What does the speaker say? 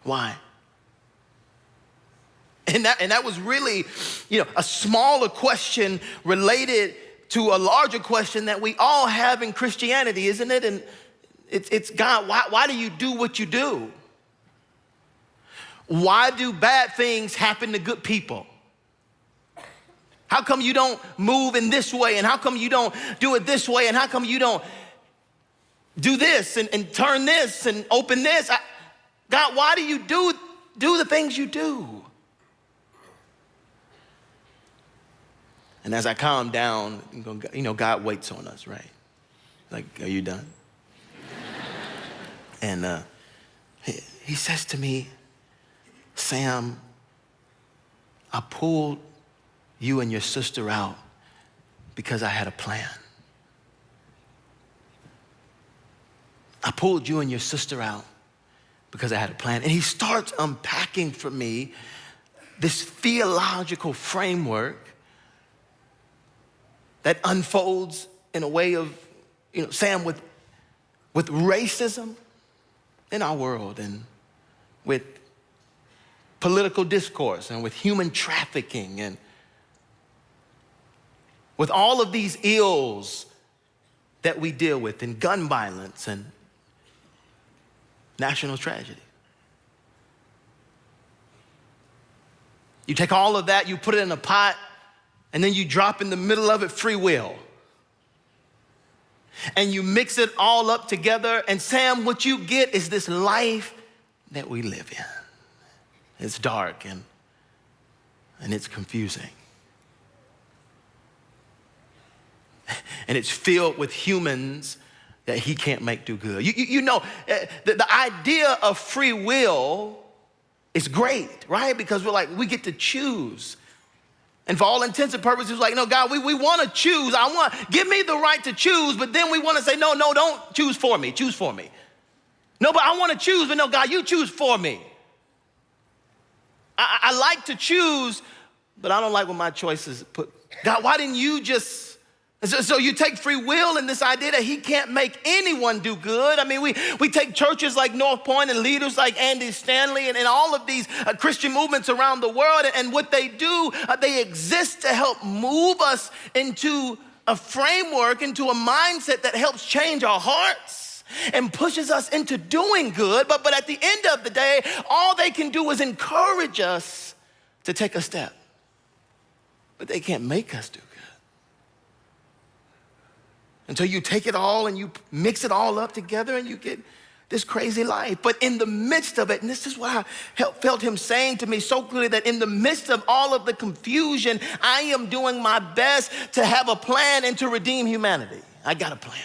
Why? And that was really, a smaller question related to a larger question that we all have in Christianity, isn't it? And it's God, why do you do what you do? Why do bad things happen to good people? How come you don't move in this way? And how come you don't do it this way? And how come you don't do this and turn this and open this? God, why do you do the things you do? And as I calm down, God waits on us, right? Like, are you done? And he says to me, Sam, I pulled you and your sister out because I had a plan. I pulled you and your sister out because I had a plan. And he starts unpacking for me this theological framework that unfolds in a way of, Sam, with racism in our world, and with political discourse, and with human trafficking, and with all of these ills that we deal with, and gun violence and national tragedy. You take all of that, you put it in a pot, and then you drop in the middle of it free will. And you mix it all up together, and Sam, what you get is this life that we live in. It's dark and it's confusing. And it's filled with humans that he can't make do good. The idea of free will is great, right? Because we get to choose. And for all intents and purposes, no, God, we want to choose. Give me the right to choose, but then we want to say, no, don't choose for me. Choose for me. No, but I want to choose, but no, God, you choose for me. I like to choose, but I don't like when my choices put. God, why didn't you just... So you take free will and this idea that he can't make anyone do good. I mean, we take churches like North Point and leaders like Andy Stanley and all of these Christian movements around the world, and what they do, they exist to help move us into a framework, into a mindset that helps change our hearts and pushes us into doing good. But at the end of the day, all they can do is encourage us to take a step. But they can't make us do good. Until you take it all and you mix it all up together and you get this crazy life. But in the midst of it, and this is what I felt him saying to me so clearly, that in the midst of all of the confusion, I am doing my best to have a plan and to redeem humanity. I got a plan.